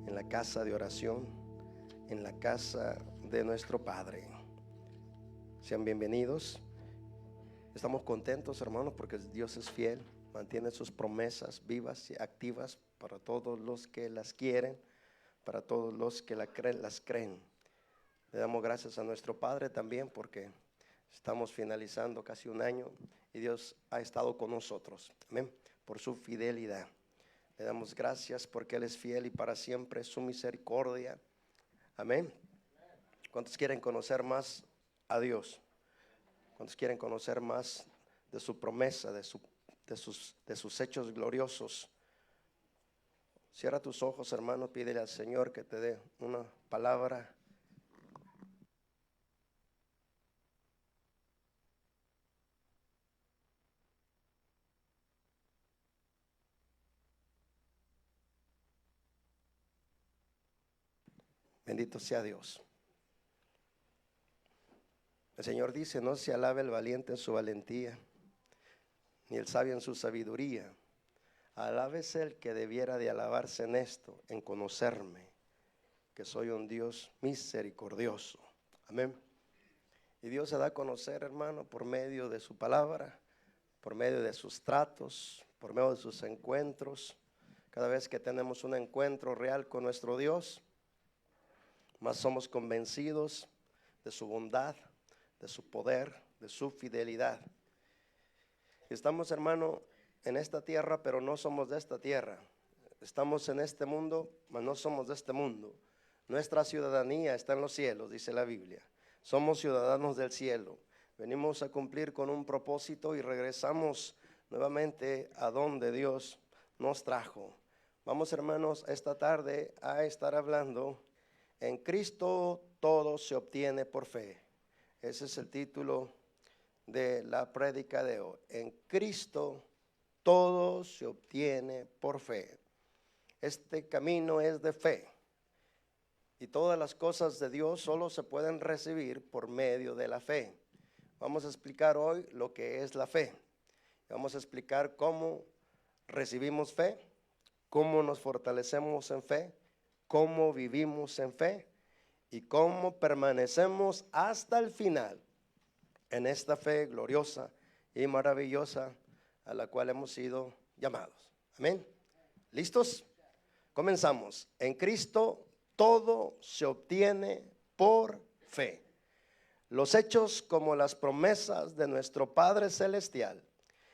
en la casa de oración, en la casa de nuestro Padre. Sean bienvenidos. Estamos contentos, hermanos, porque Dios es fiel, mantiene sus promesas vivas y activas para todos los que las quieren, para todos los que las creen. Le damos gracias a nuestro Padre también porque estamos finalizando casi un año y Dios ha estado con nosotros. Amén. Por su fidelidad. Le damos gracias porque Él es fiel y para siempre su misericordia. Amén. ¿Cuántos quieren conocer más a Dios? ¿Cuántos quieren conocer más de su promesa, de sus hechos gloriosos? Cierra tus ojos, hermano, pídele al Señor que te dé una palabra. Bendito sea Dios. El Señor dice: no se alabe el valiente en su valentía, ni el sabio en su sabiduría. Alábese el que debiera de alabarse en esto, en conocerme, que soy un Dios misericordioso. Amén. Y Dios se da a conocer, hermano, por medio de su palabra, por medio de sus tratos, por medio de sus encuentros. Cada vez que tenemos un encuentro real con nuestro Dios, más somos convencidos de su bondad, de su poder, de su fidelidad. Estamos, hermano, en esta tierra, pero no somos de esta tierra. Estamos en este mundo, mas no somos de este mundo. Nuestra ciudadanía está en los cielos, dice la Biblia. Somos ciudadanos del cielo. Venimos a cumplir con un propósito y regresamos nuevamente a donde Dios nos trajo. Vamos, hermanos, esta tarde a estar hablando: en Cristo todo se obtiene por fe. Ese es el título de la prédica de hoy. En Cristo todo se obtiene por fe. Este camino es de fe. Y todas las cosas de Dios solo se pueden recibir por medio de la fe. Vamos a explicar hoy lo que es la fe. Vamos a explicar cómo recibimos fe, cómo nos fortalecemos en fe, cómo vivimos en fe y cómo permanecemos hasta el final en esta fe gloriosa y maravillosa a la cual hemos sido llamados. Amén. ¿Listos? Comenzamos. En Cristo todo se obtiene por fe. Los hechos como las promesas de nuestro Padre Celestial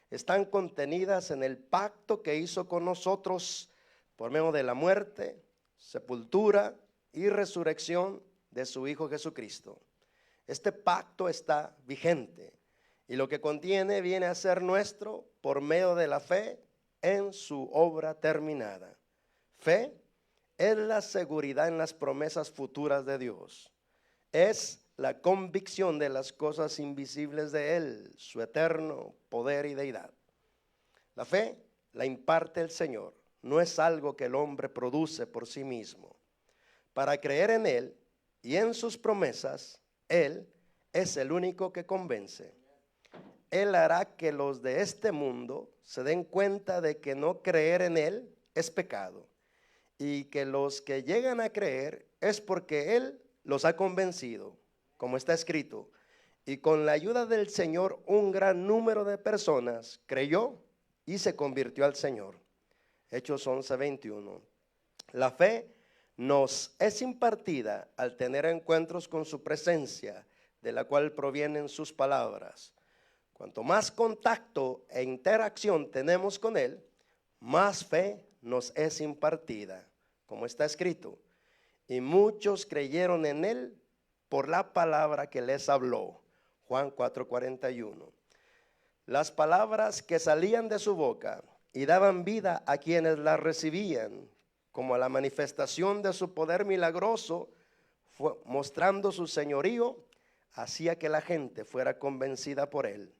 están contenidas en el pacto que hizo con nosotros por medio de la muerte, sepultura y resurrección de su Hijo Jesucristo. Este pacto está vigente y lo que contiene viene a ser nuestro por medio de la fe en su obra terminada. Fe es la seguridad en las promesas futuras de Dios. Es la convicción de las cosas invisibles de Él, su eterno poder y deidad. La fe la imparte el Señor, no es algo que el hombre produce por sí mismo. Para creer en Él y en sus promesas, Él es el único que convence. Él hará que los de este mundo se den cuenta de que no creer en Él es pecado, y que los que llegan a creer es porque Él los ha convencido, como está escrito. Y con la ayuda del Señor un gran número de personas creyó y se convirtió al Señor. Hechos 11:21. La fe nos es impartida al tener encuentros con su presencia, de la cual provienen sus palabras. Cuanto más contacto e interacción tenemos con Él, más fe nos es impartida, como está escrito. Y muchos creyeron en Él por la palabra que les habló. Juan 4:41. Las palabras que salían de su boca y daban vida a quienes las recibían, como a la manifestación de su poder milagroso, mostrando su señorío, hacía que la gente fuera convencida por Él.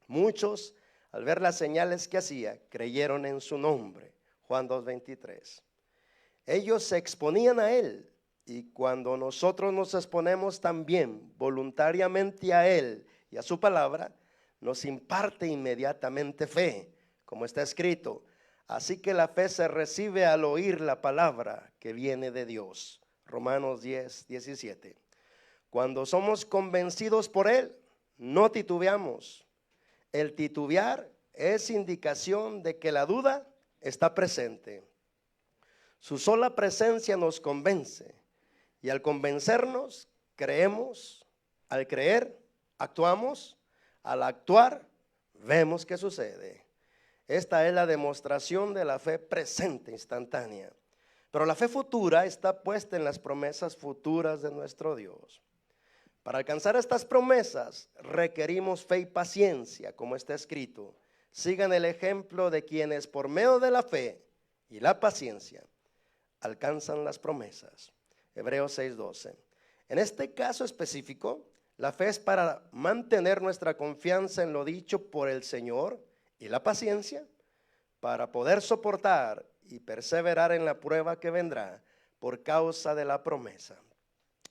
Muchos, al ver las señales que hacía, creyeron en su nombre. Juan 2:23. Ellos se exponían a Él, y cuando nosotros nos exponemos también voluntariamente a Él y a su palabra, nos imparte inmediatamente fe, como está escrito: Así que la fe se recibe al oír la palabra que viene de Dios. Romanos 10, 17. Cuando somos convencidos por Él, no titubeamos. El titubear es indicación de que la duda está presente. Su sola presencia nos convence. Y al convencernos, creemos. Al creer, actuamos. Al actuar, vemos qué sucede. Esta es la demostración de la fe presente, instantánea. Pero la fe futura está puesta en las promesas futuras de nuestro Dios. Para alcanzar estas promesas requerimos fe y paciencia, como está escrito. Sigan el ejemplo de quienes por medio de la fe y la paciencia alcanzan las promesas. Hebreos 6:12. En este caso específico, la fe es para mantener nuestra confianza en lo dicho por el Señor, y la paciencia para poder soportar y perseverar en la prueba que vendrá por causa de la promesa.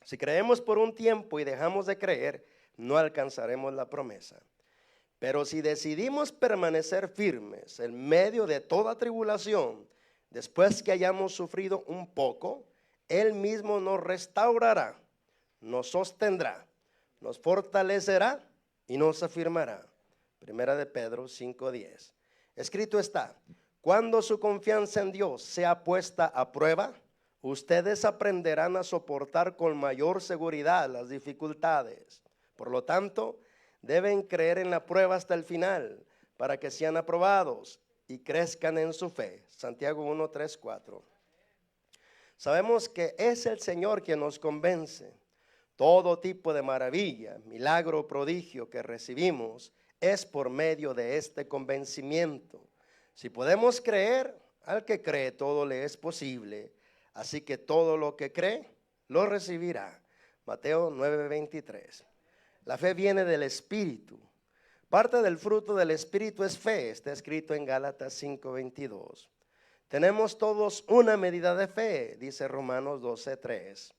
Si creemos por un tiempo y dejamos de creer, no alcanzaremos la promesa. Pero si decidimos permanecer firmes en medio de toda tribulación, después que hayamos sufrido un poco, Él mismo nos restaurará, nos sostendrá, nos fortalecerá y nos afirmará. Primera de Pedro 5:10. Escrito está: cuando su confianza en Dios sea puesta a prueba, ustedes aprenderán a soportar con mayor seguridad las dificultades. Por lo tanto, deben creer en la prueba hasta el final, para que sean aprobados y crezcan en su fe. Santiago 1:3-4. Sabemos que es el Señor quien nos convence. Todo tipo de maravilla, milagro o prodigio que recibimos es por medio de este convencimiento. Si podemos creer, al que cree todo le es posible. Así que todo lo que cree, lo recibirá. Mateo 9:23. La fe viene del Espíritu. Parte del fruto del Espíritu es fe. Está escrito en Gálatas 5:22. Tenemos todos una medida de fe, dice Romanos 12:3.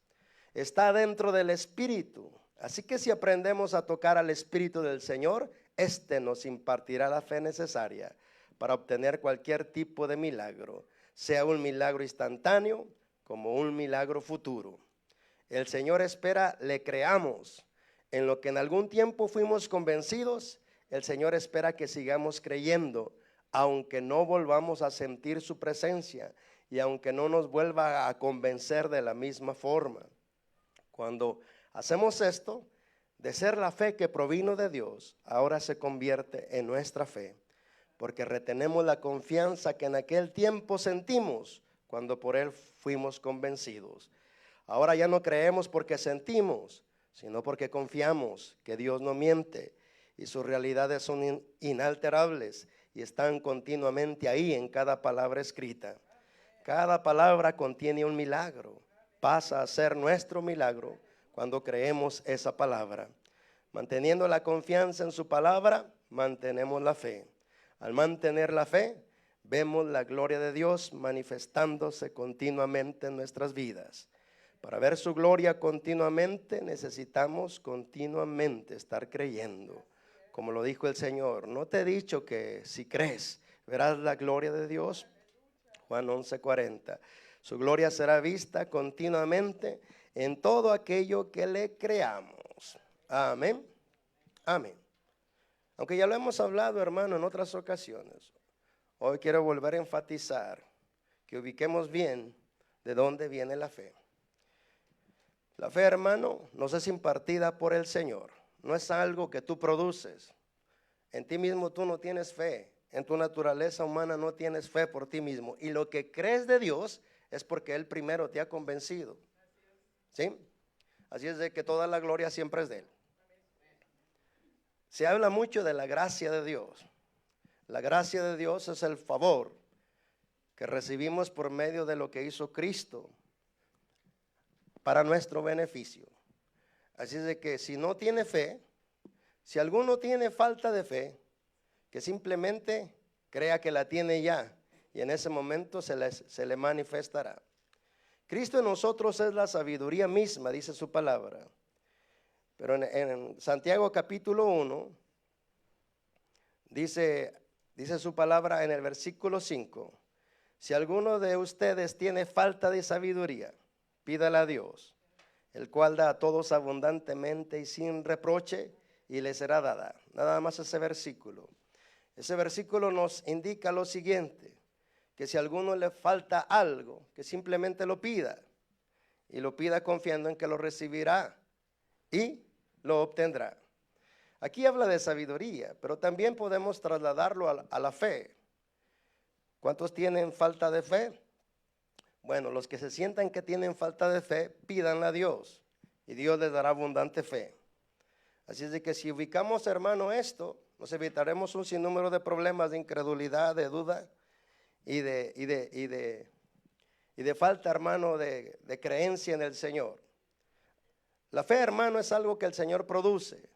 Está dentro del Espíritu. Así que si aprendemos a tocar al Espíritu del Señor, Este nos impartirá la fe necesaria para obtener cualquier tipo de milagro, sea un milagro instantáneo como un milagro futuro. El Señor espera le creamos. En lo que en algún tiempo fuimos convencidos, el Señor espera que sigamos creyendo, aunque no volvamos a sentir su presencia y aunque no nos vuelva a convencer de la misma forma. Cuando hacemos esto, de ser la fe que provino de Dios, ahora se convierte en nuestra fe, porque retenemos la confianza que en aquel tiempo sentimos cuando por Él fuimos convencidos. Ahora ya no creemos porque sentimos, sino porque confiamos que Dios no miente y sus realidades son inalterables y están continuamente ahí en cada palabra escrita. Cada palabra contiene un milagro. Pasa a ser nuestro milagro cuando creemos esa palabra. Manteniendo la confianza en su palabra, mantenemos la fe. Al mantener la fe, vemos la gloria de Dios manifestándose continuamente en nuestras vidas. Para ver su gloria continuamente, necesitamos continuamente estar creyendo. Como lo dijo el Señor, ¿no te he dicho que si crees, verás la gloria de Dios? Juan 11:40. Su gloria será vista continuamente en todo aquello que le creamos. Amén. Amén. Aunque ya lo hemos hablado, hermano, en otras ocasiones, hoy quiero volver a enfatizar que ubiquemos bien de dónde viene la fe. La fe, hermano, nos es impartida por el Señor. No es algo que tú produces. En ti mismo tú no tienes fe. En tu naturaleza humana no tienes fe por ti mismo. Y lo que crees de Dios es porque Él primero te ha convencido. ¿Sí? Así es de que toda la gloria siempre es de Él. Se habla mucho de la gracia de Dios. La gracia de Dios es el favor que recibimos por medio de lo que hizo Cristo para nuestro beneficio. Así es de que si no tiene fe, si alguno tiene falta de fe, que simplemente crea que la tiene ya y en ese momento se le manifestará. Cristo en nosotros es la sabiduría misma, dice su palabra. Pero en Santiago capítulo 1, dice su palabra en el versículo 5, Si alguno de ustedes tiene falta de sabiduría, pídala a Dios, el cual da a todos abundantemente y sin reproche, y le será dada. Nada más ese versículo. Ese versículo nos indica lo siguiente, que si a alguno le falta algo, que simplemente lo pida, y lo pida confiando en que lo recibirá y lo obtendrá. Aquí habla de sabiduría, pero también podemos trasladarlo a la fe. ¿Cuántos tienen falta de fe? Bueno, los que se sientan que tienen falta de fe, pídanla a Dios y Dios les dará abundante fe. Así es de que si ubicamos, hermano, esto, nos evitaremos un sinnúmero de problemas de incredulidad, de duda y de falta, hermano, de creencia en el Señor. La fe, hermano, es algo que el Señor produce.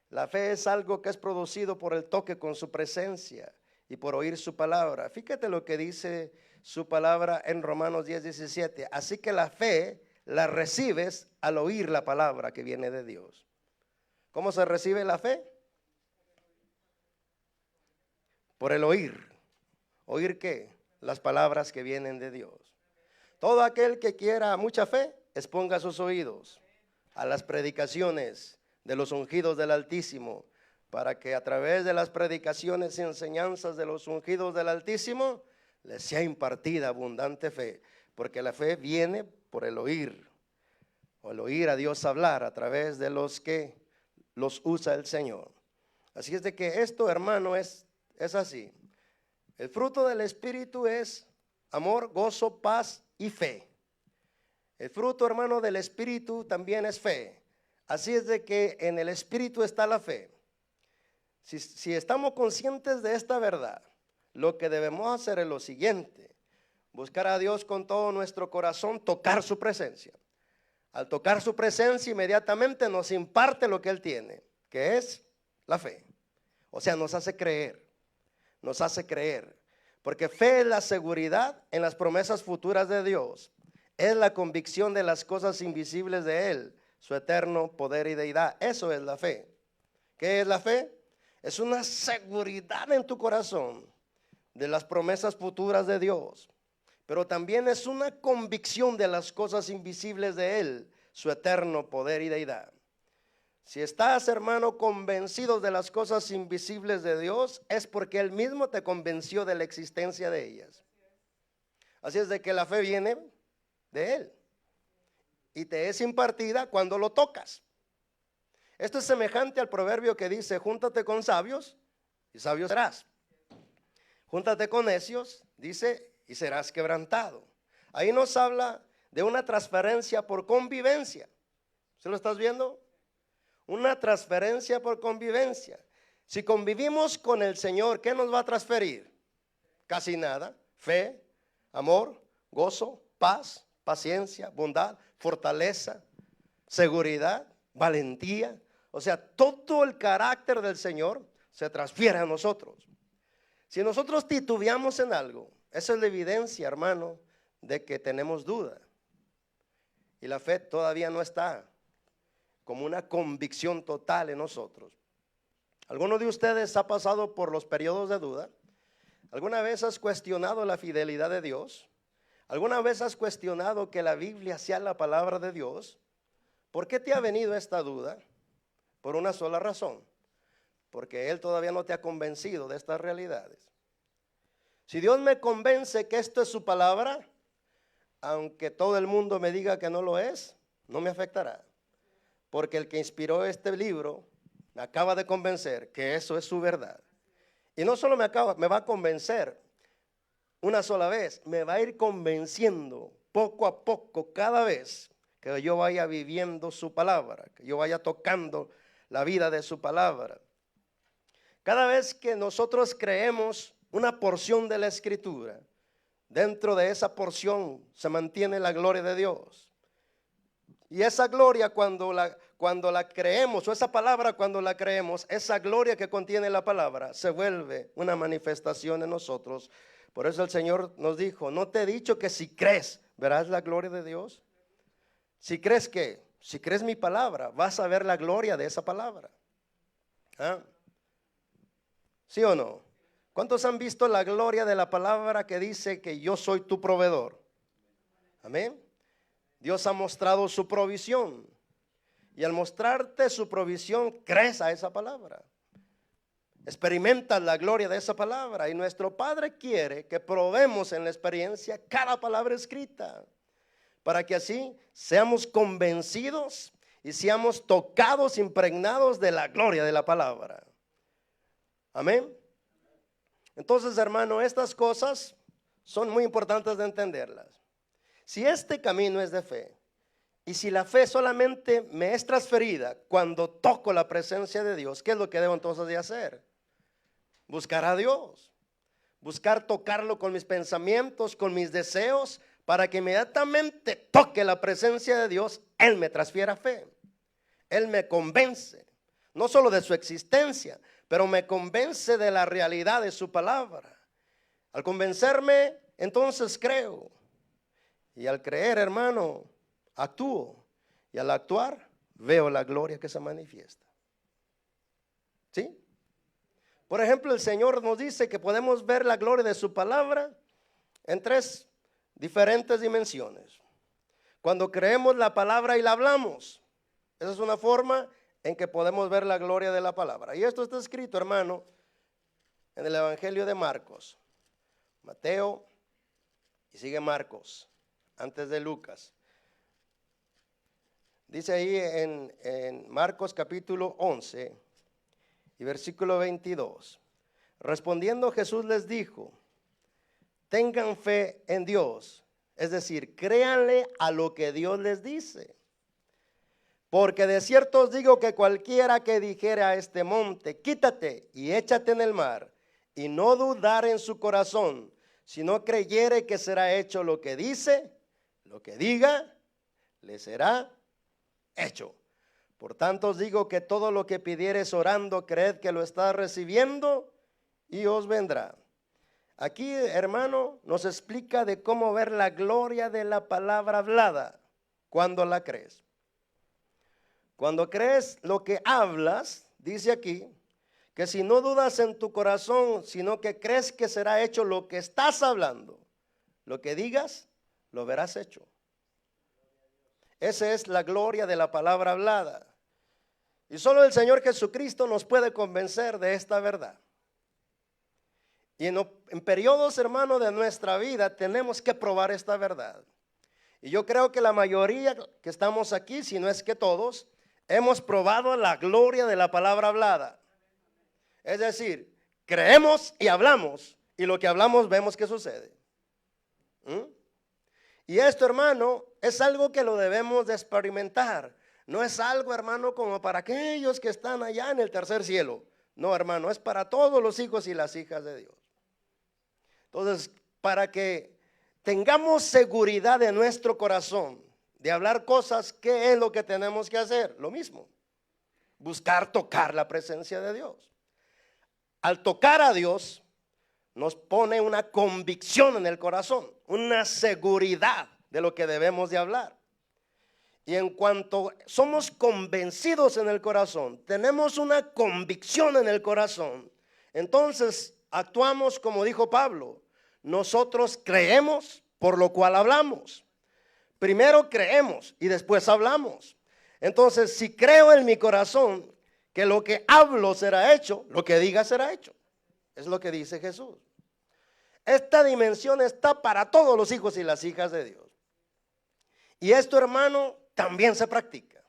La fe es algo que es producido por el toque con su presencia y por oír su palabra. Fíjate lo que dice su palabra en Romanos 10:17. Así que la fe la recibes al oír la palabra que viene de Dios. ¿Cómo se recibe la fe? Por el oír. ¿Oír qué? Las palabras que vienen de Dios. Todo aquel que quiera mucha fe, exponga sus oídos a las predicaciones de los ungidos del Altísimo, para que a través de las predicaciones y enseñanzas de los ungidos del Altísimo les sea impartida abundante fe, porque la fe viene por el oír, o el oír a Dios hablar a través de los que los usa el Señor. Así es de que esto, hermano, es así. El fruto del Espíritu es amor, gozo, paz y fe. El fruto, hermano, del Espíritu también es fe. Así es de que en el Espíritu está la fe. Si estamos conscientes de esta verdad, lo que debemos hacer es lo siguiente: buscar a Dios con todo nuestro corazón, tocar su presencia. Al tocar su presencia, inmediatamente nos imparte lo que Él tiene, que es la fe. O sea, nos hace creer, porque fe es la seguridad en las promesas futuras de Dios, es la convicción de las cosas invisibles de Él, su eterno poder y deidad. Eso es la fe. ¿Qué es la fe? Es una seguridad en tu corazón de las promesas futuras de Dios, pero también es una convicción de las cosas invisibles de Él, su eterno poder y deidad. Si estás, hermano, convencido de las cosas invisibles de Dios, es porque Él mismo te convenció de la existencia de ellas. Así es de que la fe viene de Él y te es impartida cuando lo tocas. Esto es semejante al proverbio que dice: júntate con sabios y sabio serás. Júntate con necios, dice, y serás quebrantado. Ahí nos habla de una transferencia por convivencia. ¿Se lo estás viendo? Una transferencia por convivencia. Si convivimos con el Señor, ¿qué nos va a transferir? Casi nada. Fe, amor, gozo, paz, paciencia, bondad, fortaleza, seguridad, valentía. O sea, todo el carácter del Señor se transfiere a nosotros. Si nosotros titubeamos en algo, esa es la evidencia, hermano, de que tenemos duda. Y la fe todavía no está como una convicción total en nosotros. ¿Alguno de ustedes ha pasado por los periodos de duda? ¿Alguna vez has cuestionado la fidelidad de Dios? ¿Alguna vez has cuestionado que la Biblia sea la palabra de Dios? ¿Por qué te ha venido esta duda? Por una sola razón: porque Él todavía no te ha convencido de estas realidades. Si Dios me convence que esto es su palabra, aunque todo el mundo me diga que no lo es, no me afectará, porque el que inspiró este libro me acaba de convencer que eso es su verdad. Y no solo me va a convencer una sola vez, me va a ir convenciendo poco a poco, cada vez que yo vaya viviendo su palabra, que yo vaya tocando la vida de su palabra. Cada vez que nosotros creemos una porción de la Escritura, dentro de esa porción se mantiene la gloria de Dios. Y esa gloria, cuando la creemos, o esa palabra cuando la creemos, esa gloria que contiene la palabra se vuelve una manifestación en nosotros. Por eso el Señor nos dijo: no te he dicho que si crees verás la gloria de Dios. Si crees ¿qué? Si crees mi palabra, vas a ver la gloria de esa palabra. ¿Ah? ¿Sí o no? ¿Cuántos han visto la gloria de la palabra que dice que yo soy tu proveedor? Amén. Dios ha mostrado su provisión. Y al mostrarte su provisión, crees a esa palabra. Experimentas la gloria de esa palabra. Y nuestro Padre quiere que probemos en la experiencia cada palabra escrita, para que así seamos convencidos y seamos tocados, impregnados de la gloria de la palabra. Amén. Entonces, hermano, estas cosas son muy importantes de entenderlas. Si este camino es de fe, y si la fe solamente me es transferida cuando toco la presencia de Dios, ¿qué es lo que debo entonces de hacer? Buscar a Dios, buscar tocarlo con mis pensamientos, con mis deseos, para que inmediatamente toque la presencia de Dios, Él me transfiera fe. Él me convence, no solo de su existencia, pero me convence de la realidad de su palabra. Al convencerme, entonces creo. Y al creer, hermano, actúo. Y al actuar, veo la gloria que se manifiesta. ¿Sí? Por ejemplo, el Señor nos dice que podemos ver la gloria de su palabra en 3 diferentes dimensiones. Cuando creemos la palabra y la hablamos, esa es una forma en que podemos ver la gloria de la palabra. Y esto está escrito, hermano, en el Evangelio de Marcos, Mateo, y sigue Marcos, antes de Lucas. Dice ahí en Marcos capítulo 11 y versículo 22. Respondiendo Jesús les dijo: tengan fe en Dios, es decir, créanle a lo que Dios les dice. Porque de cierto os digo que cualquiera que dijere a este monte, quítate y échate en el mar, y no dudar en su corazón, sino creyere que será hecho lo que dice, lo que diga, le será hecho. Por tanto os digo que todo lo que pidiereis orando, creed que lo está recibiendo y os vendrá. Aquí, hermano, nos explica de cómo ver la gloria de la palabra hablada cuando la crees. Cuando crees lo que hablas, dice aquí, que si no dudas en tu corazón, sino que crees que será hecho lo que estás hablando, lo que digas, lo verás hecho. Esa es la gloria de la palabra hablada. Y solo el Señor Jesucristo nos puede convencer de esta verdad. Y en periodos, hermano, de nuestra vida tenemos que probar esta verdad. Y yo creo que la mayoría que estamos aquí, si no es que todos, hemos probado la gloria de la palabra hablada. Es decir, creemos y hablamos, y lo que hablamos vemos que sucede. Y esto, hermano, es algo que lo debemos de experimentar. No es algo, hermano, como para aquellos que están allá en el tercer cielo. No, hermano, es para todos los hijos y las hijas de Dios. Entonces, para que tengamos seguridad en nuestro corazón de hablar cosas, ¿qué es lo que tenemos que hacer? Lo mismo, buscar tocar la presencia de Dios. Al tocar a Dios, nos pone una convicción en el corazón, una seguridad de lo que debemos de hablar. Y en cuanto somos convencidos en el corazón, tenemos una convicción en el corazón, entonces actuamos como dijo Pablo: nosotros creemos, por lo cual hablamos. Primero creemos y después hablamos. Entonces, si creo en mi corazón que lo que hablo será hecho, lo que diga será hecho. Es lo que dice Jesús. Esta dimensión está para todos los hijos y las hijas de Dios. Y esto, hermano, también se practica.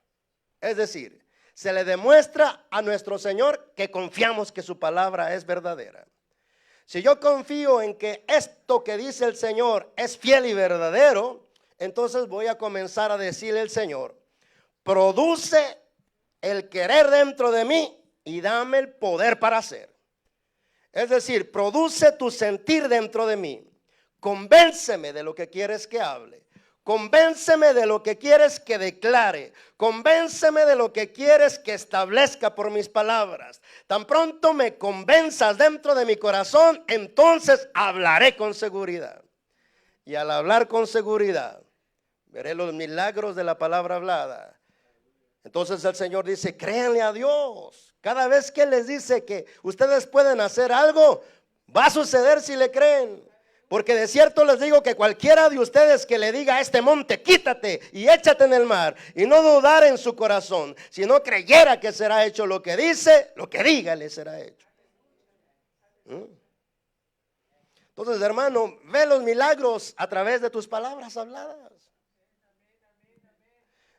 Es decir, se le demuestra a nuestro Señor que confiamos que su palabra es verdadera. Si yo confío en que esto que dice el Señor es fiel y verdadero, entonces voy a comenzar a decirle al Señor: produce el querer dentro de mí y dame el poder para hacer. Es decir, produce tu sentir dentro de mí. Convénceme de lo que quieres que hable. Convénceme de lo que quieres que declare. Convénceme de lo que quieres que establezca por mis palabras. Tan pronto me convenzas dentro de mi corazón, entonces hablaré con seguridad. Y al hablar con seguridad, veré los milagros de la palabra hablada. Entonces el Señor dice: créanle a Dios. Cada vez que les dice que ustedes pueden hacer algo, Va a suceder si le creen. Porque de cierto les digo que cualquiera de ustedes que le diga a este monte, quítate y échate en el mar, y no dudar en su corazón, si no creyera que será hecho lo que dice, lo que diga le será hecho. Entonces, hermano, ve los milagros a través de tus palabras habladas.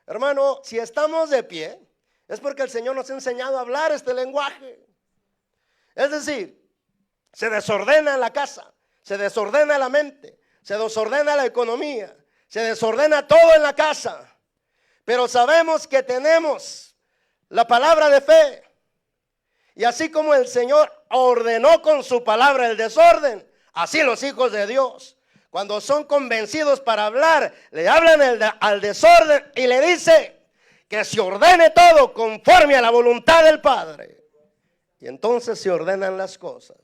Hermano, si estamos de pie, es porque el Señor nos ha enseñado a hablar este lenguaje. Es decir, se desordena la casa, se desordena la mente, se desordena la economía, se desordena todo en la casa. Pero sabemos que tenemos la palabra de fe. Y así como el Señor ordenó con su palabra el desorden, así los hijos de Dios, cuando son convencidos para hablar, le hablan al desorden y le dice que se ordene todo conforme a la voluntad del Padre. Y entonces se ordenan las cosas.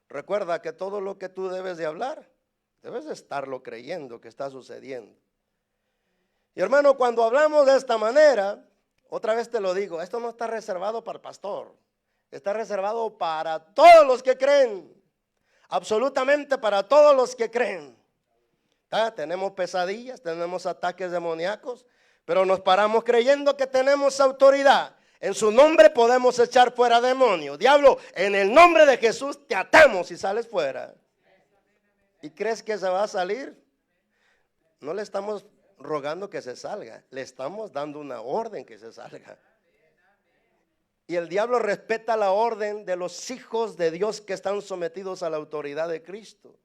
Recuerda que todo lo que tú debes de hablar, debes de estarlo creyendo que está sucediendo. Y hermano, cuando hablamos de esta manera, otra vez te lo digo, esto no está reservado para el pastor, está reservado para todos los que creen, absolutamente para todos los que creen. Tenemos pesadillas, tenemos ataques demoníacos, pero nos paramos creyendo que tenemos autoridad. En su nombre podemos echar fuera demonios. Diablo, en el nombre de Jesús te atamos y sales fuera. ¿Y crees que se va a salir? No le estamos rogando que se salga, le estamos dando una orden que se salga. Y el diablo respeta la orden de los hijos de Dios que están sometidos a la autoridad de Cristo.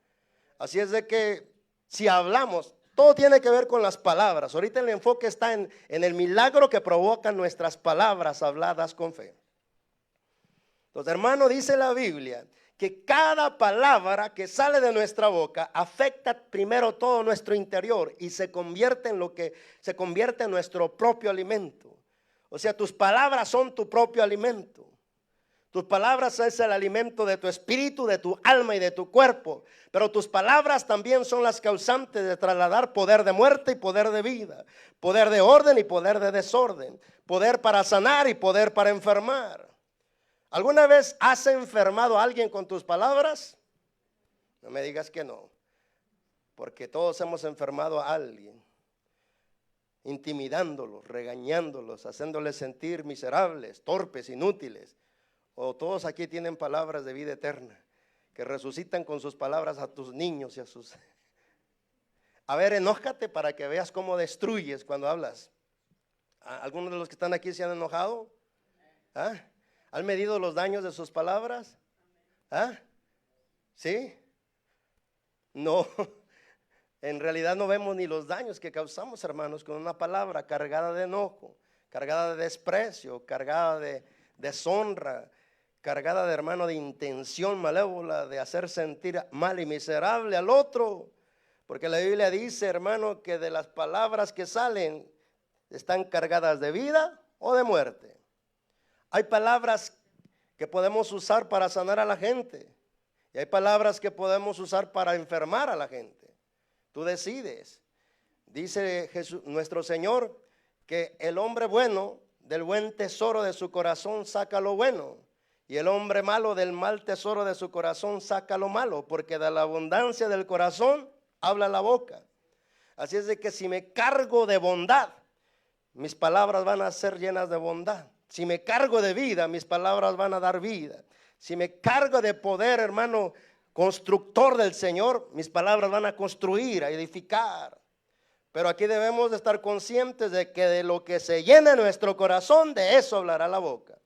Así es de que si hablamos, todo tiene que ver con las palabras. Ahorita el enfoque está en el milagro que provocan nuestras palabras habladas con fe. Entonces, hermano, dice la Biblia que cada palabra que sale de nuestra boca afecta primero todo nuestro interior y se convierte en nuestro propio alimento. O sea, tus palabras son tu propio alimento. Tus palabras es el alimento de tu espíritu, de tu alma y de tu cuerpo. Pero tus palabras también son las causantes de trasladar poder de muerte y poder de vida, poder de orden y poder de desorden, poder para sanar y poder para enfermar. ¿Alguna vez has enfermado a alguien con tus palabras? No me digas que no, porque todos hemos enfermado a alguien, intimidándolos, regañándolos, haciéndoles sentir miserables, torpes, inútiles. O todos aquí tienen palabras de vida eterna que resucitan con sus palabras a tus niños y a sus... A ver, enójate para que veas cómo destruyes cuando hablas. ¿Algunos de los que están aquí se han enojado? ¿Ah? ¿Han medido los daños de sus palabras? ¿Ah? ¿Sí? No, en realidad no vemos ni los daños que causamos, hermanos, con una palabra cargada de enojo, cargada de desprecio, cargada de deshonra, cargada de, hermano, de intención malévola de hacer sentir mal y miserable al otro. Porque la Biblia dice, hermano, que de las palabras que salen están cargadas de vida o de muerte. Hay palabras que podemos usar para sanar a la gente y hay palabras que podemos usar para enfermar a la gente. Tú decides. Dice Jesús, nuestro Señor, que el hombre bueno del buen tesoro de su corazón saca lo bueno, y el hombre malo del mal tesoro de su corazón saca lo malo, porque de la abundancia del corazón habla la boca. Así es de que si me cargo de bondad, mis palabras van a ser llenas de bondad. Si me cargo de vida, mis palabras van a dar vida. Si me cargo de poder, hermano, constructor del Señor, mis palabras van a construir, a edificar. Pero aquí debemos de estar conscientes de que de lo que se llena nuestro corazón, de eso hablará la boca.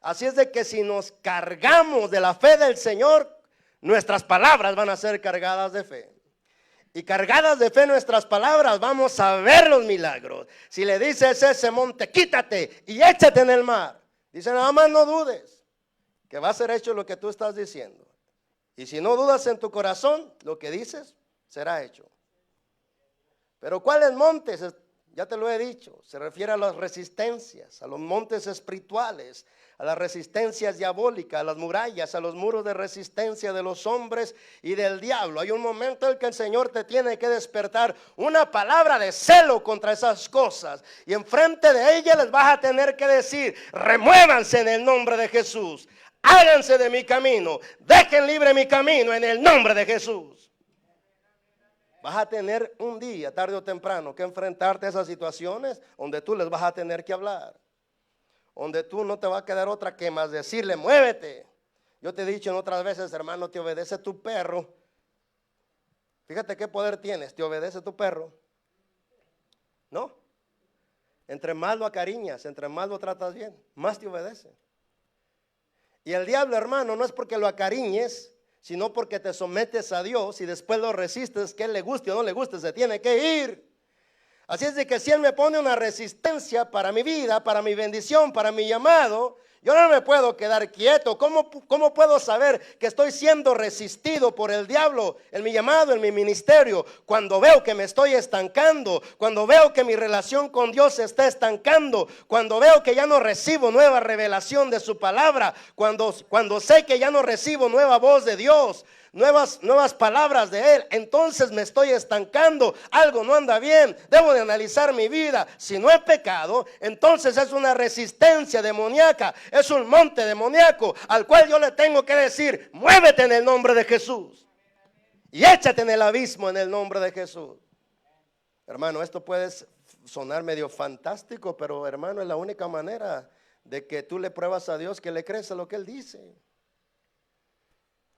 Así es de que si nos cargamos de la fe del Señor, nuestras palabras van a ser cargadas de fe. Y cargadas de fe nuestras palabras, vamos a ver los milagros. Si le dices a ese monte, quítate y échate en el mar, dice, nada más no dudes que va a ser hecho lo que tú estás diciendo. Y si no dudas en tu corazón, lo que dices será hecho. Pero ¿cuáles montes? Ya te lo he dicho, se refiere a las resistencias, a los montes espirituales, a las resistencias diabólicas, a las murallas, a los muros de resistencia de los hombres y del diablo. Hay un momento en que el Señor te tiene que despertar una palabra de celo contra esas cosas, y enfrente de ella les vas a tener que decir, remuévanse en el nombre de Jesús. háganse de mi camino, dejen libre mi camino en el nombre de Jesús. Vas a tener un día, tarde o temprano, que enfrentarte a esas situaciones donde tú les vas a tener que hablar, donde tú no te va a quedar otra que más decirle, muévete. Yo te he dicho en otras veces, hermano, te obedece tu perro. Fíjate qué poder tienes, te obedece tu perro. ¿No? Entre más lo acariñas, entre más lo tratas bien, más te obedece. Y el diablo, hermano, no es porque lo acariñes, sino porque te sometes a Dios y después lo resistes, que Él le guste o no le guste, se tiene que ir. Así es de que si Él me pone una resistencia para mi vida, para mi bendición, para mi llamado, yo no me puedo quedar quieto. ¿Cómo puedo saber que estoy siendo resistido por el diablo en mi llamado, en mi ministerio? Cuando veo que me estoy estancando, cuando veo que mi relación con Dios se está estancando, cuando veo que ya no recibo nueva revelación de su palabra, cuando sé que ya no recibo nueva voz de Dios, nuevas palabras de Él, entonces me estoy estancando, algo no anda bien, debo de analizar mi vida. Si no he pecado, entonces es una resistencia demoníaca, es un monte demoníaco al cual yo le tengo que decir, muévete en el nombre de Jesús y échate en el abismo en el nombre de Jesús. Hermano, esto puede sonar medio fantástico, pero hermano, es la única manera de que tú le pruebas a Dios que le crees a lo que Él dice.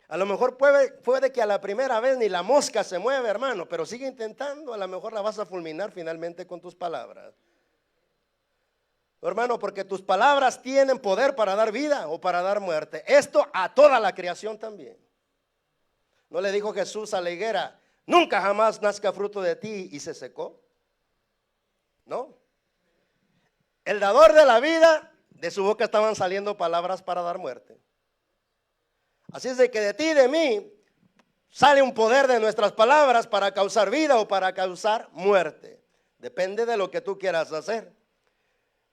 A lo mejor puede que a la primera vez ni la mosca se mueve, hermano, pero sigue intentando, a lo mejor la vas a fulminar finalmente con tus palabras. Hermano, porque tus palabras tienen poder para dar vida o para dar muerte. Esto a toda la creación también. ¿No le dijo Jesús a la higuera, nunca jamás nazca fruto de ti, y se secó? ¿No? El dador de la vida, de su boca estaban saliendo palabras para dar muerte. Así es de que de ti y de mí sale un poder de nuestras palabras para causar vida o para causar muerte. Depende de lo que tú quieras hacer.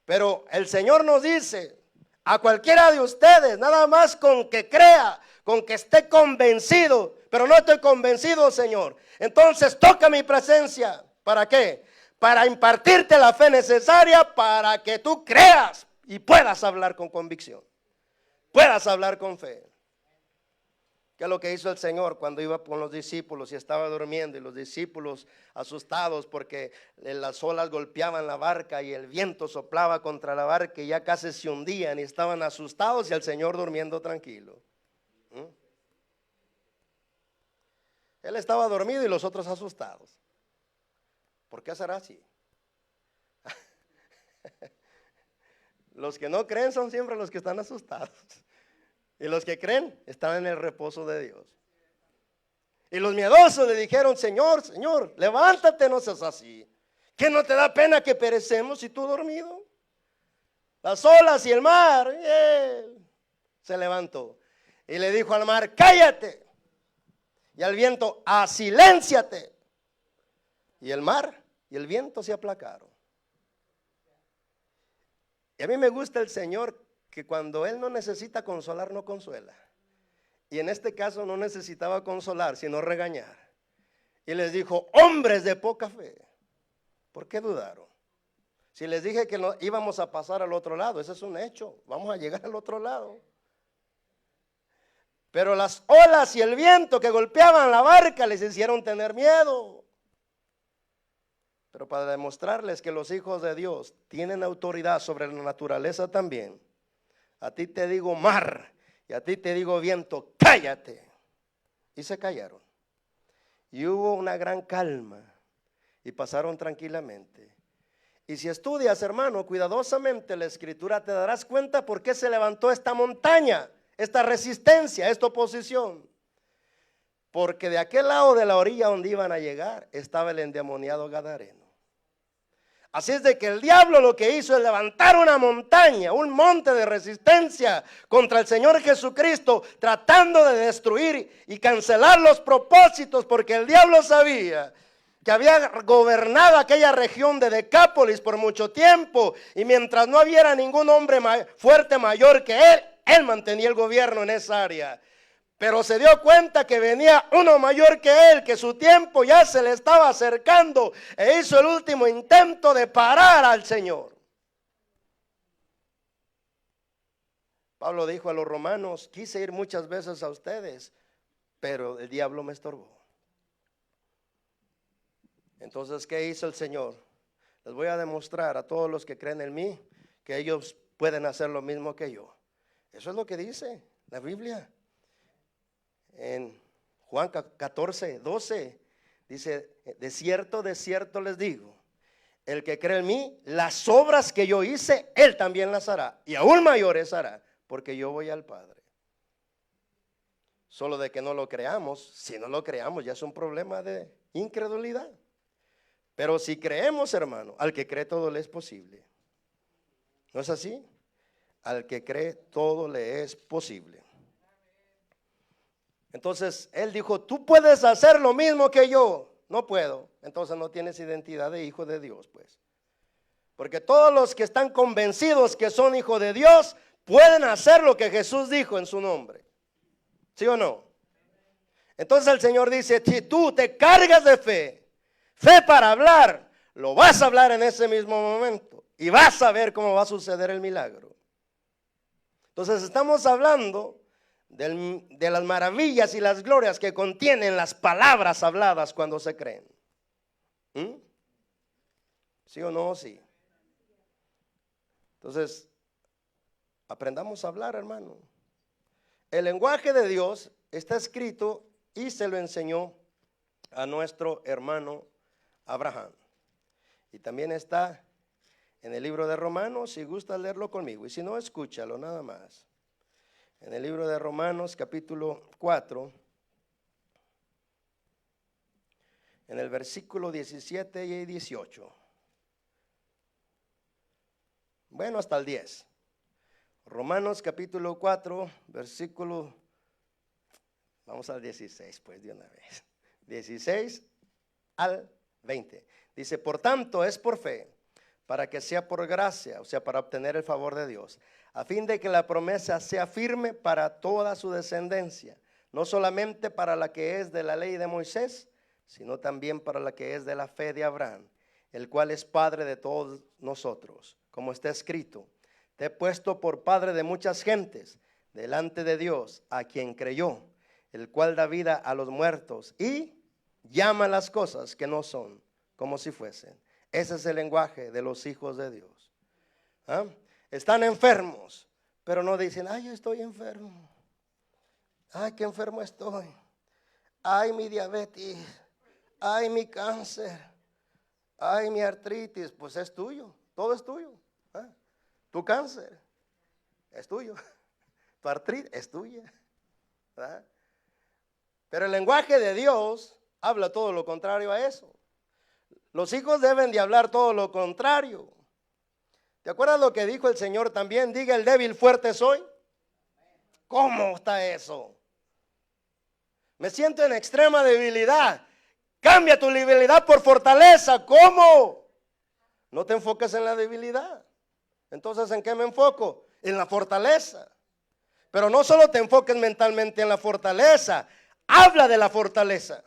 Pero el Señor nos dice a cualquiera de ustedes, nada más con que crea, con que esté convencido, pero no estoy convencido, Señor. Entonces toca mi presencia. ¿Para qué? Para impartirte la fe necesaria para que tú creas y puedas hablar con convicción, puedas hablar con fe. ¿Qué es lo que hizo el Señor cuando iba con los discípulos y estaba durmiendo? Y los discípulos asustados porque las olas golpeaban la barca y el viento soplaba contra la barca y ya casi se hundían y estaban asustados, y el Señor durmiendo tranquilo. Él estaba dormido y los otros asustados. ¿Por qué será así? Los que no creen son siempre los que están asustados. Y los que creen están en el reposo de Dios. Y los miedosos le dijeron, Señor, levántate, no seas así. ¿Qué no te da pena que perecemos y tú dormido? Las olas y el mar. Él se levantó y le dijo al mar, cállate. Y al viento, asilénciate. Y el mar y el viento se aplacaron. Y a mí me gusta el Señor, que cuando Él no necesita consolar, no consuela. Y en este caso no necesitaba consolar, sino regañar. Y les dijo, hombres de poca fe, ¿por qué dudaron? Si les dije que no, íbamos a pasar al otro lado, ese es un hecho, vamos a llegar al otro lado. Pero las olas y el viento que golpeaban la barca les hicieron tener miedo. Pero para demostrarles que los hijos de Dios tienen autoridad sobre la naturaleza también, a ti te digo mar y a ti te digo viento, cállate. Y se callaron. Y hubo una gran calma y pasaron tranquilamente. Y si estudias, hermano, cuidadosamente la escritura, te darás cuenta por qué se levantó esta montaña, esta resistencia, esta oposición. Porque de aquel lado de la orilla donde iban a llegar estaba el endemoniado gadareno. Así es de que el diablo lo que hizo es levantar una montaña, un monte de resistencia contra el Señor Jesucristo, tratando de destruir y cancelar los propósitos, porque el diablo sabía que había gobernado aquella región de Decápolis por mucho tiempo, y mientras no hubiera ningún hombre fuerte mayor que él mantenía el gobierno en esa área. Pero se dio cuenta que venía uno mayor que él, que su tiempo ya se le estaba acercando, e hizo el último intento de parar al Señor. Pablo dijo a los romanos: quise ir muchas veces a ustedes, pero el diablo me estorbó. Entonces, ¿qué hizo el Señor? Les voy a demostrar a todos los que creen en mí que ellos pueden hacer lo mismo que yo. Eso es lo que dice la Biblia. En Juan 14, 12 dice: de cierto les digo, el que cree en mí, las obras que yo hice, él también las hará, y aún mayores hará, porque yo voy al Padre. Solo de que no lo creamos. Si no lo creamos, ya es un problema de incredulidad. Pero si creemos, hermano, al que cree todo le es posible. ¿No es así? Al que cree todo le es posible. Entonces él dijo: tú puedes hacer lo mismo que yo. No puedo. Entonces no tienes identidad de hijo de Dios, pues. Porque todos los que están convencidos que son hijos de Dios pueden hacer lo que Jesús dijo en su nombre. ¿Sí o no? Entonces el Señor dice: si tú te cargas de fe para hablar, lo vas a hablar en ese mismo momento y vas a ver cómo va a suceder el milagro. Entonces estamos hablando de las maravillas y las glorias que contienen las palabras habladas cuando se creen. ¿Sí o no? Sí. Entonces, aprendamos a hablar, hermano. El lenguaje de Dios está escrito y se lo enseñó a nuestro hermano Abraham. Y también está en el libro de Romanos, si gusta leerlo conmigo. Y si no, escúchalo nada más. En el libro de Romanos, capítulo 4, en el versículo 17 y 18. Bueno, hasta el 10. Romanos capítulo 4, versículo, vamos al 16 pues de una vez. 16 al 20. Dice: por tanto es por fe, para que sea por gracia, o sea, para obtener el favor de Dios, a fin de que la promesa sea firme para toda su descendencia, no solamente para la que es de la ley de Moisés, sino también para la que es de la fe de Abraham, el cual es padre de todos nosotros, como está escrito: te he puesto por padre de muchas gentes delante de Dios, a quien creyó, el cual da vida a los muertos y llama las cosas que no son como si fuesen. Ese es el lenguaje de los hijos de Dios. ¿Ah? Están enfermos, pero no dicen: ay, estoy enfermo. Ay, qué enfermo estoy. Ay, mi diabetes. Ay, mi cáncer. Ay, mi artritis. Pues es tuyo, todo es tuyo. ¿Ah? Tu cáncer es tuyo. Tu artritis es tuya. ¿Ah? Pero el lenguaje de Dios habla todo lo contrario a eso. Los hijos deben de hablar todo lo contrario. ¿Te acuerdas lo que dijo el Señor también? Diga el débil: fuerte soy. ¿Cómo está eso? Me siento en extrema debilidad. Cambia tu debilidad por fortaleza. ¿Cómo? No te enfoques en la debilidad. Entonces, ¿en qué me enfoco? En la fortaleza. Pero no solo te enfoques mentalmente en la fortaleza. Habla de la fortaleza.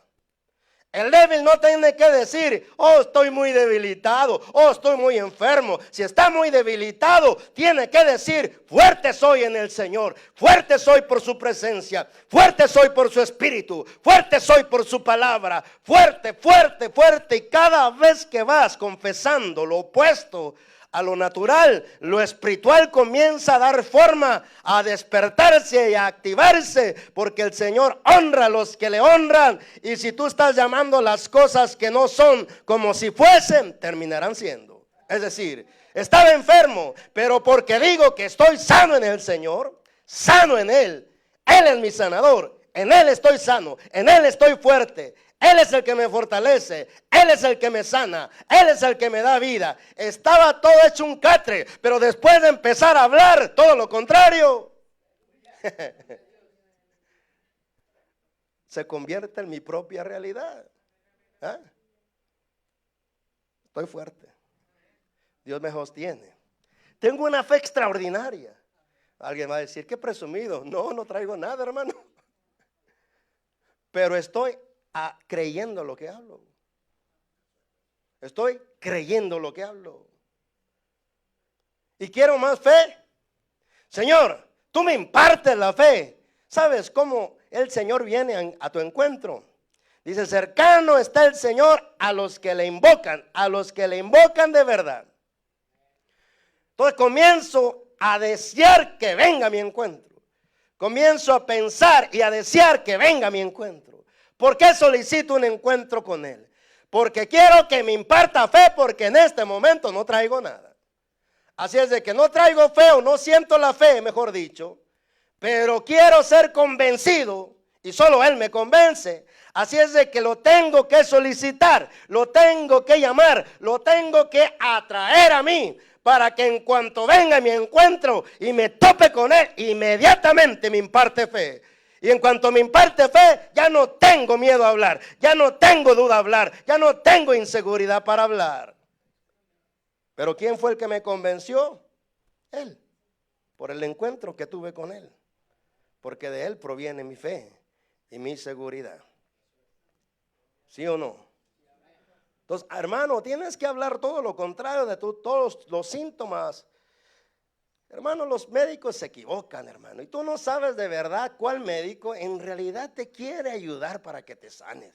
El débil no tiene que decir: oh, estoy muy debilitado, oh, estoy muy enfermo. Si está muy debilitado, tiene que decir: fuerte soy en el Señor, fuerte soy por su presencia, fuerte soy por su espíritu, fuerte soy por su palabra, fuerte, fuerte, fuerte. Y cada vez que vas confesando lo opuesto a lo natural, lo espiritual comienza a dar forma, a despertarse y a activarse, porque el Señor honra a los que le honran. Y si tú estás llamando las cosas que no son como si fuesen, terminarán siendo. Es decir, estaba enfermo, pero porque digo que estoy sano en el Señor, sano en Él es mi sanador, en Él estoy sano, en Él estoy fuerte. Él es el que me fortalece, Él es el que me sana, Él es el que me da vida. Estaba todo hecho un catre, pero después de empezar a hablar, todo lo contrario. Se convierte en mi propia realidad. ¿Ah? Estoy fuerte. Dios me sostiene. Tengo una fe extraordinaria. Alguien va a decir: qué presumido. No, no traigo nada, hermano. Pero estoy creyendo lo que hablo. Estoy creyendo lo que hablo. Y quiero más fe. Señor, tú me impartes la fe. ¿Sabes cómo el Señor viene a tu encuentro? Dice, cercano está el Señor a los que le invocan de verdad. Entonces comienzo a desear que venga mi encuentro. Comienzo a pensar y a desear que venga mi encuentro. ¿Por qué solicito un encuentro con Él? Porque quiero que me imparta fe, porque en este momento no traigo nada. Así es de que no traigo fe o no siento la fe, mejor dicho, pero quiero ser convencido y solo Él me convence. Así es de que lo tengo que solicitar, lo tengo que llamar, lo tengo que atraer a mí, para que en cuanto venga mi encuentro y me tope con Él, inmediatamente me imparte fe. Y en cuanto me imparte fe, ya no tengo miedo a hablar, ya no tengo duda a hablar, ya no tengo inseguridad para hablar. Pero ¿quién fue el que me convenció? Él, por el encuentro que tuve con Él. Porque de Él proviene mi fe y mi seguridad. ¿Sí o no? Entonces, hermano, tienes que hablar todo lo contrario de todos los síntomas. Hermano, los médicos se equivocan, hermano. Y tú no sabes de verdad cuál médico en realidad te quiere ayudar para que te sanes.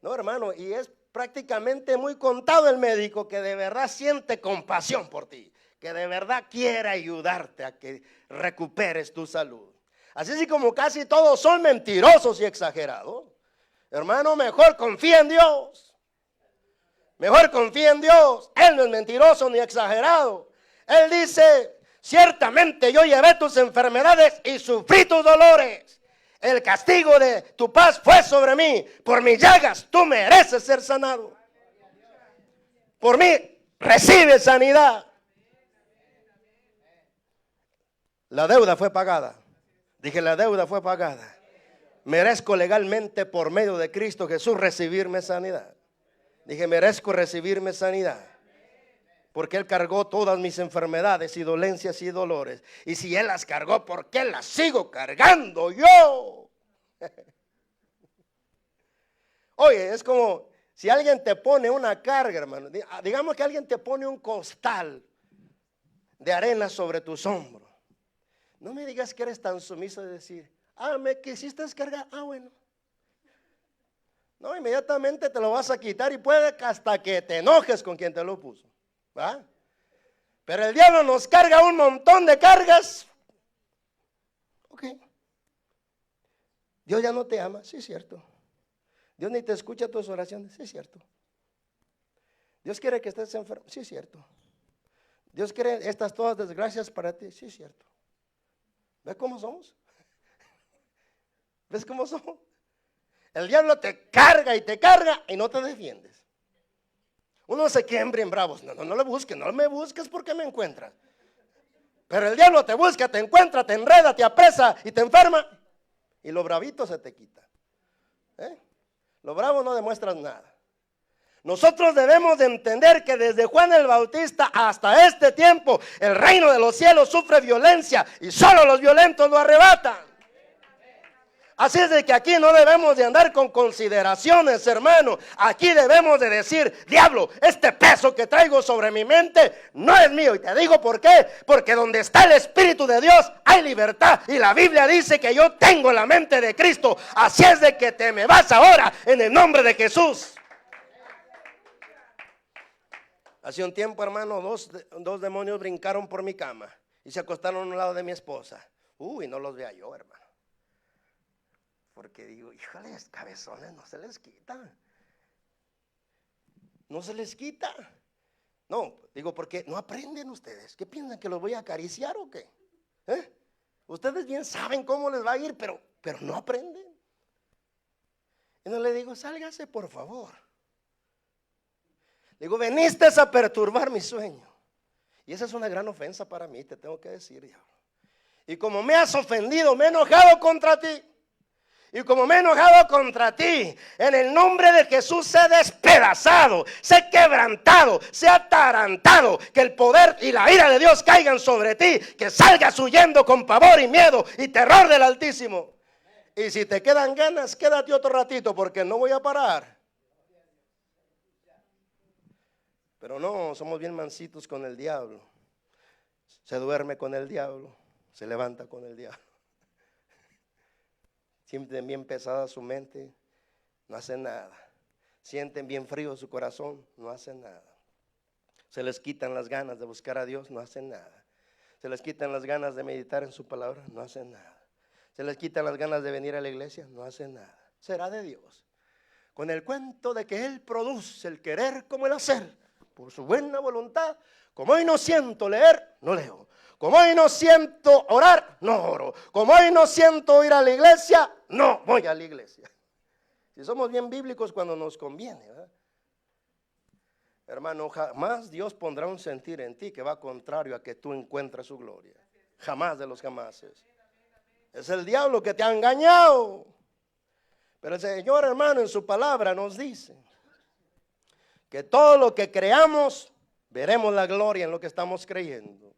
No, hermano, y es prácticamente muy contado el médico que de verdad siente compasión por ti, que de verdad quiere ayudarte a que recuperes tu salud. Así como casi todos son mentirosos y exagerados. Hermano, mejor confía en Dios. Mejor confía en Dios. Él no es mentiroso ni exagerado. Él dice, ciertamente yo llevé tus enfermedades y sufrí tus dolores. El castigo de tu paz fue sobre mí. Por mis llagas tú mereces ser sanado. Por mí recibe sanidad. La deuda fue pagada. Dije, la deuda fue pagada. Merezco legalmente por medio de Cristo Jesús recibirme sanidad. Dije, merezco recibirme sanidad. Porque Él cargó todas mis enfermedades y dolencias y dolores. Y si Él las cargó, ¿por qué las sigo cargando yo? Oye, es como si alguien te pone una carga, hermano. Digamos que alguien te pone un costal de arena sobre tus hombros. No me digas que eres tan sumiso de decir, me quisiste descargar, bueno. No, inmediatamente te lo vas a quitar y puede que hasta que te enojes con quien te lo puso. ¿Va? Pero el diablo nos carga un montón de cargas. Ok. Dios ya no te ama, sí es cierto. Dios ni te escucha tus oraciones, sí es cierto. Dios quiere que estés enfermo, sí es cierto. Dios quiere estas todas desgracias para ti, sí es cierto. ¿Ves cómo somos? ¿Ves cómo somos? El diablo te carga y no te defiendes. Uno se quiebra en bravos. No le busques, no me busques porque me encuentras. Pero el diablo te busca, te encuentra, te enreda, te apresa y te enferma. Y lo bravito se te quita. Lo bravo no demuestras nada. Nosotros debemos de entender que desde Juan el Bautista hasta este tiempo el reino de los cielos sufre violencia y solo los violentos lo arrebatan. Así es de que aquí no debemos de andar con consideraciones, hermano. Aquí debemos de decir, diablo, este peso que traigo sobre mi mente no es mío. Y te digo por qué. Porque donde está el Espíritu de Dios hay libertad. Y la Biblia dice que yo tengo la mente de Cristo. Así es de que te me vas ahora en el nombre de Jesús. Hace un tiempo, hermano, dos demonios brincaron por mi cama y se acostaron a un lado de mi esposa. No los veía yo, hermano. Porque digo, híjole, cabezones, no se les quita. No se les quita. No, digo, porque no aprenden ustedes. ¿Qué piensan, que los voy a acariciar o qué? Ustedes bien saben cómo les va a ir, pero no aprenden. Y no le digo, sálgase por favor. Digo, veniste a perturbar mi sueño. Y esa es una gran ofensa para mí, te tengo que decir, diablo. Y como me has ofendido, me he enojado contra ti. Y como me he enojado contra ti, en el nombre de Jesús sé despedazado, sé quebrantado, sé atarantado. Que el poder y la ira de Dios caigan sobre ti. Que salgas huyendo con pavor y miedo y terror del Altísimo. Y si te quedan ganas, quédate otro ratito porque no voy a parar. Pero no, somos bien mansitos con el diablo. Se duerme con el diablo. se levanta con el diablo. Sienten bien pesada su mente, no hacen nada. Sienten bien frío su corazón, no hacen nada. Se les quitan las ganas de buscar a Dios, no hacen nada. Se les quitan las ganas de meditar en su palabra, no hacen nada. Se les quitan las ganas de venir a la iglesia, no hacen nada. Será de Dios. Con el cuento de que Él produce el querer como el hacer, por su buena voluntad. Como hoy no siento leer, no leo. Como hoy no siento orar, no oro. Como hoy no siento ir a la iglesia, no voy a la iglesia. Si somos bien bíblicos cuando nos conviene, ¿verdad? Hermano, jamás Dios pondrá un sentir en ti que va contrario a que tú encuentres su gloria. Jamás de los jamases. Es el diablo que te ha engañado. Pero el Señor, hermano, en su palabra nos dice que todo lo que creamos, veremos la gloria en lo que estamos creyendo.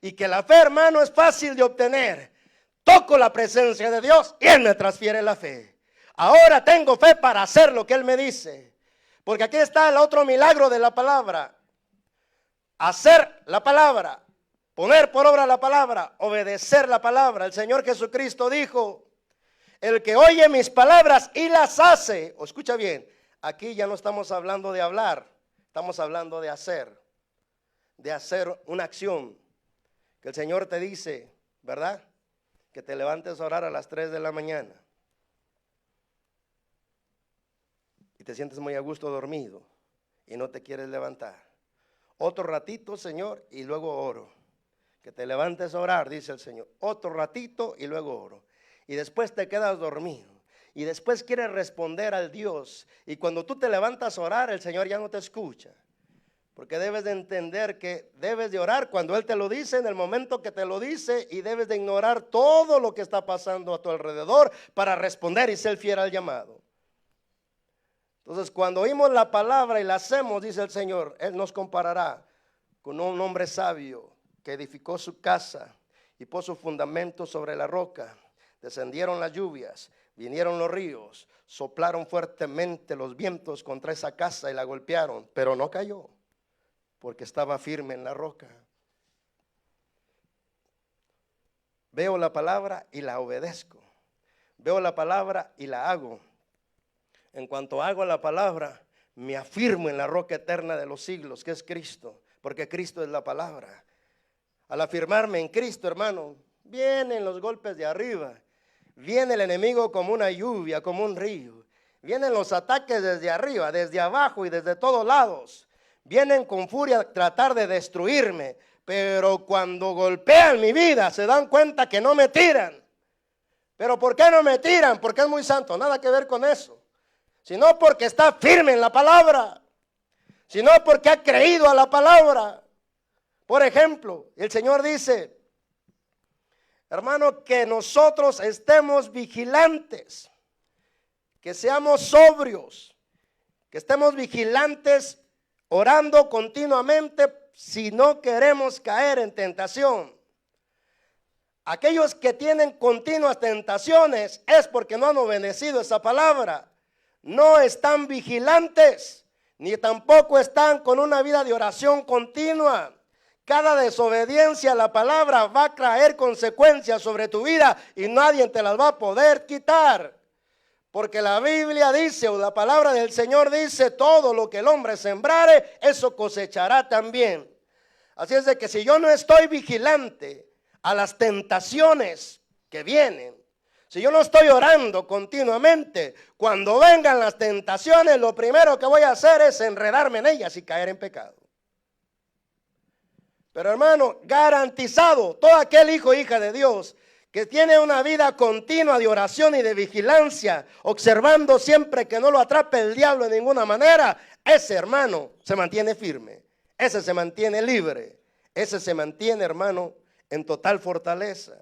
Y que la fe, hermano, es fácil de obtener. Toco la presencia de Dios y Él me transfiere la fe. Ahora tengo fe para hacer lo que Él me dice. Porque aquí está el otro milagro de la palabra. Hacer la palabra, poner por obra la palabra, obedecer la palabra. El Señor Jesucristo dijo: el que oye mis palabras y las hace. O escucha bien, aquí ya no estamos hablando de hablar, estamos hablando de hacer una acción. Que el Señor te dice, ¿verdad? Que te levantes a orar a las 3 de la mañana. Y te sientes muy a gusto dormido y no te quieres levantar. Otro ratito, Señor, y luego oro. Que te levantes a orar, dice el Señor. Otro ratito y luego oro. Y después te quedas dormido. Y después quieres responder al Dios. Y cuando tú te levantas a orar, el Señor ya no te escucha. Porque debes de entender que debes de orar cuando Él te lo dice, en el momento que te lo dice. Y debes de ignorar todo lo que está pasando a tu alrededor para responder y ser fiel al llamado. Entonces, cuando oímos la palabra y la hacemos, dice el Señor, Él nos comparará con un hombre sabio que edificó su casa y puso fundamento sobre la roca. Descendieron las lluvias, vinieron los ríos, soplaron fuertemente los vientos contra esa casa y la golpearon, pero no cayó, porque estaba firme en la roca. Veo la palabra y la obedezco. Veo la palabra y la hago. En cuanto hago la palabra, me afirmo en la roca eterna de los siglos, que es Cristo, porque Cristo es la palabra. Al afirmarme en Cristo, hermano, vienen los golpes de arriba, viene el enemigo como una lluvia, como un río, vienen los ataques desde arriba, desde abajo y desde todos lados, vienen con furia a tratar de destruirme, pero cuando golpean mi vida se dan cuenta que no me tiran. ¿Pero por qué no me tiran? Porque es muy santo, nada que ver con eso. Sino porque está firme en la palabra, sino porque ha creído a la palabra. Por ejemplo, el Señor dice, hermano, que nosotros estemos vigilantes, que seamos sobrios, que estemos vigilantes, orando continuamente si no queremos caer en tentación. Aquellos que tienen continuas tentaciones es porque no han obedecido esa palabra. No están vigilantes, ni tampoco están con una vida de oración continua. Cada desobediencia a la palabra va a traer consecuencias sobre tu vida y nadie te las va a poder quitar. Porque la Biblia dice, o la palabra del Señor dice, todo lo que el hombre sembrare, eso cosechará también. Así es de que si yo no estoy vigilante a las tentaciones que vienen, si yo no estoy orando continuamente, cuando vengan las tentaciones, lo primero que voy a hacer es enredarme en ellas y caer en pecado. Pero hermano, garantizado, todo aquel hijo o hija de Dios que tiene una vida continua de oración y de vigilancia, observando siempre que no lo atrape el diablo de ninguna manera, ese hermano se mantiene firme, ese se mantiene libre, ese se mantiene, hermano, en total fortaleza.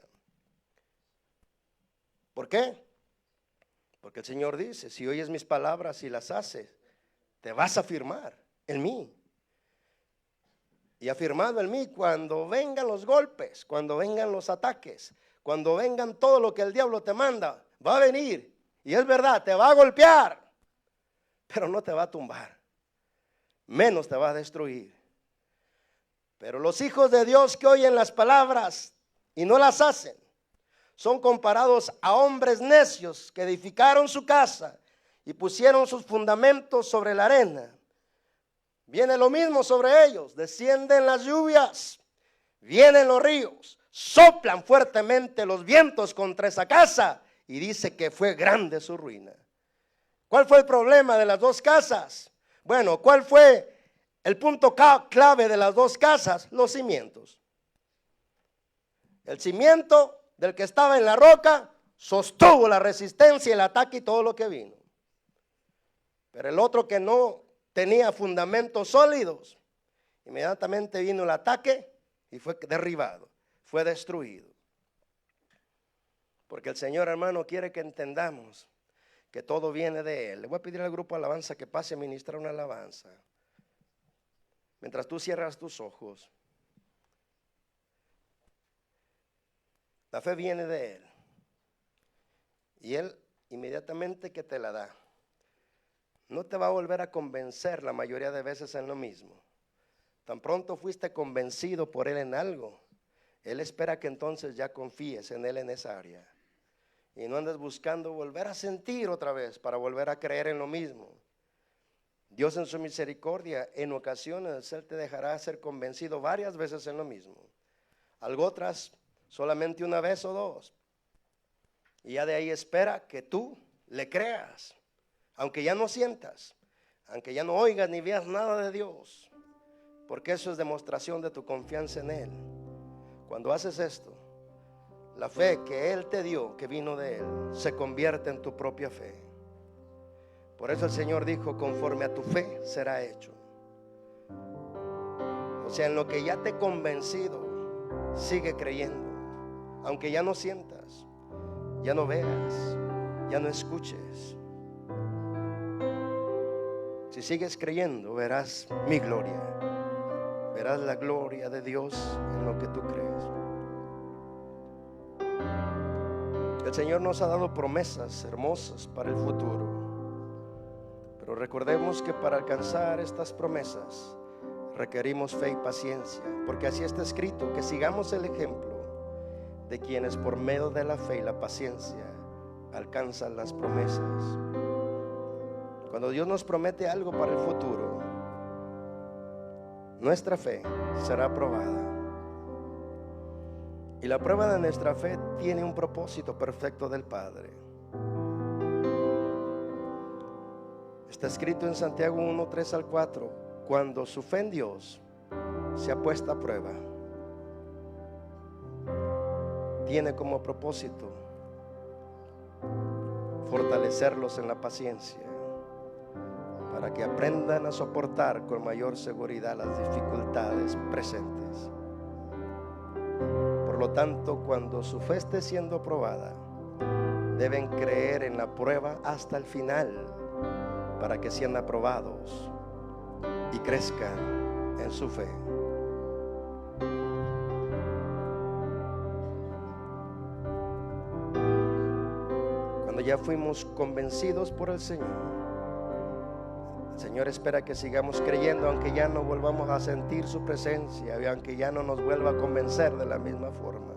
¿Por qué? Porque el Señor dice, si oyes mis palabras y las haces, te vas a afirmar en mí. Y afirmado en mí, cuando vengan los golpes, cuando vengan los ataques, cuando vengan todo lo que el diablo te manda, va a venir. Y es verdad, te va a golpear, pero no te va a tumbar, menos te va a destruir. Pero los hijos de Dios que oyen las palabras y no las hacen. Son comparados a hombres necios que edificaron su casa y pusieron sus fundamentos sobre la arena. Viene lo mismo sobre ellos, descienden las lluvias, vienen los ríos, soplan fuertemente los vientos contra esa casa y dice que fue grande su ruina. ¿Cuál fue el problema de las dos casas? Bueno, ¿cuál fue el punto clave de las dos casas? Los cimientos. El cimiento del que estaba en la roca sostuvo la resistencia, el ataque y todo lo que vino. Pero el otro que no tenía fundamentos sólidos, inmediatamente vino el ataque y fue derribado, fue destruido. Porque el Señor, hermano, quiere que entendamos que todo viene de Él. Le voy a pedir al grupo de alabanza que pase a ministrar una alabanza. Mientras tú cierras tus ojos. La fe viene de Él. Y Él inmediatamente que te la da, no te va a volver a convencer la mayoría de veces en lo mismo. Tan pronto fuiste convencido por Él en algo, Él espera que entonces ya confíes en Él en esa área. Y no andes buscando volver a sentir otra vez para volver a creer en lo mismo. Dios en su misericordia, en ocasiones Él te dejará ser convencido varias veces en lo mismo. Algo otras solamente una vez o dos. Y ya de ahí espera que tú le creas. Aunque ya no sientas, aunque ya no oigas ni veas nada de Dios. Porque eso es demostración de tu confianza en Él. Cuando haces esto, la fe que Él te dio, que vino de Él, se convierte en tu propia fe. Por eso el Señor dijo, conforme a tu fe será hecho. O sea, en lo que ya te he convencido, sigue creyendo. Aunque ya no sientas, ya no veas, ya no escuches. Si sigues creyendo, verás mi gloria. Verás la gloria de Dios en lo que tú crees. El Señor nos ha dado promesas hermosas para el futuro. Pero recordemos que para alcanzar estas promesas requerimos fe y paciencia. Porque así está escrito, que sigamos el ejemplo de quienes por medio de la fe y la paciencia alcanzan las promesas. Cuando Dios nos promete algo para el futuro, nuestra fe será probada. Y la prueba de nuestra fe tiene un propósito perfecto del Padre. Está escrito en Santiago 1, 3 al 4, cuando su fe en Dios se ha puesto a prueba, tiene como propósito fortalecerlos en la paciencia, para que aprendan a soportar con mayor seguridad las dificultades presentes. Por lo tanto, cuando su fe esté siendo probada, deben creer en la prueba hasta el final, para que sean aprobados y crezcan en su fe. Cuando ya fuimos convencidos por el Señor espera que sigamos creyendo, aunque ya no volvamos a sentir su presencia y aunque ya no nos vuelva a convencer de la misma forma.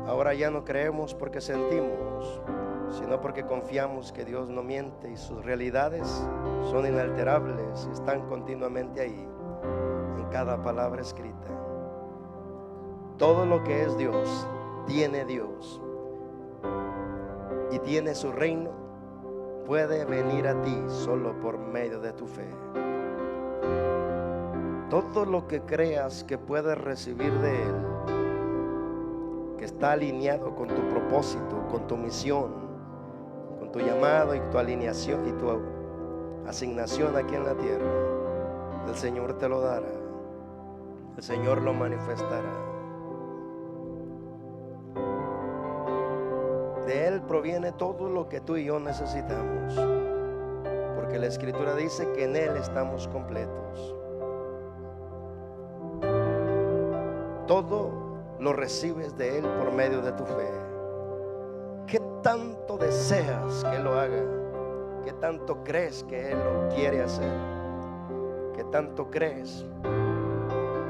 Ahora ya no creemos porque sentimos, sino porque confiamos que Dios no miente y sus realidades son inalterables y están continuamente ahí, en cada palabra escrita. Todo lo que es Dios, tiene Dios y tiene su reino, puede venir a ti solo por medio de tu fe. Todo lo que creas que puedes recibir de Él, que está alineado con tu propósito, con tu misión, con tu llamado y tu alineación y tu asignación aquí en la tierra, el Señor te lo dará, el Señor lo manifestará. De Él proviene todo lo que tú y yo necesitamos, porque la Escritura dice que en Él estamos completos. Todo lo recibes de Él por medio de tu fe. ¿Qué tanto deseas que Él lo haga? ¿Qué tanto crees que Él lo quiere hacer? ¿Qué tanto crees?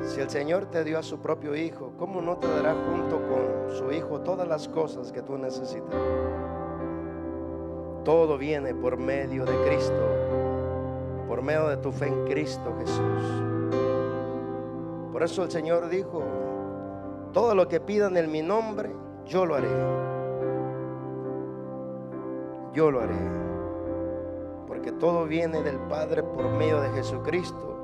Si el Señor te dio a su propio Hijo, ¿cómo no te dará junto con su Hijo todas las cosas que tú necesitas? Todo viene por medio de Cristo, por medio de tu fe en Cristo Jesús. Por eso el Señor dijo: todo lo que pidan en mi nombre, yo lo haré. Yo lo haré. Porque todo viene del Padre por medio de Jesucristo.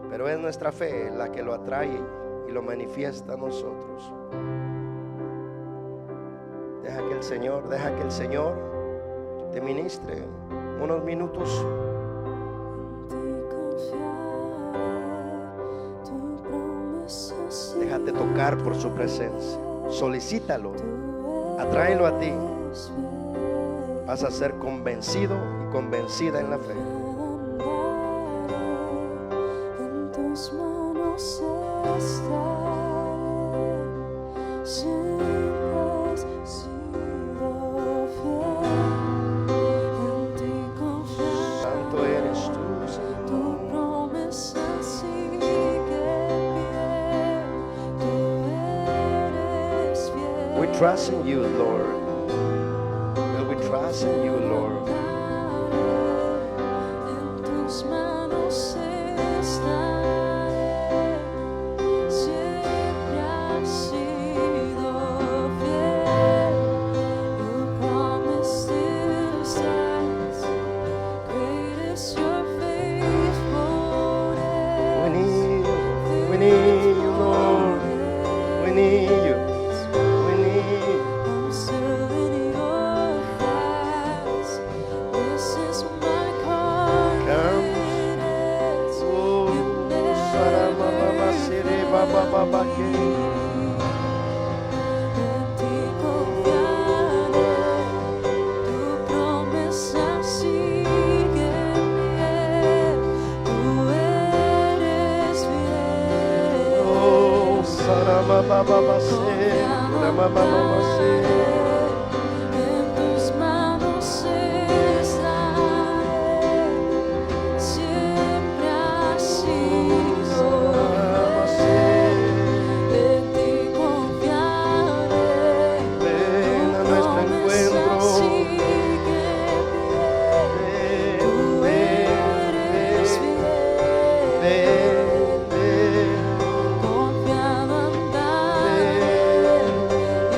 Pero es nuestra fe la que lo atrae y lo manifiesta a nosotros. Deja que el Señor te ministre unos minutos. Déjate tocar por su presencia. Solicítalo. Atráelo a ti. Vas a ser convencido y convencida en la fe. En tus manos estaré. Siempre has sido fiel. En ti confiaré. Santo eres tú, Tu Señor. promesa sigue pie. Tú eres fiel. We trust in you, Lord. Will we trust in you, Lord? En tus manos estaré. Siempre has sido fiel. Your promise still stands. Great is your faithfulness. We need you, Lord. We need you. We need you. I'm still in your hands. This is my confidence. Oh, You never Saramama, Siri, Baba, Baba, Ke. En ti confiaré. Tu promesa sigue fiel. Tú eres fiel. Oh, Saramama, Baba, Siri, Baba, Baba, Siri. En tus manos estaré. Siempre has sido Baba, fiel. Siri. En ti confiaré. Ven a nuestro Promesa encuentro. sigue fiel. Tú eres fiel. Ven, ven. Confiado andaré.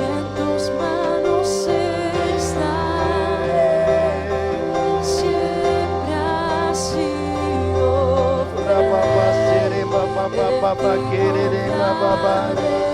En tus manos estaré. Siempre has sido fiel. Baba, Siri, Baba, Baba, Baba, Kere, Baba, Baba.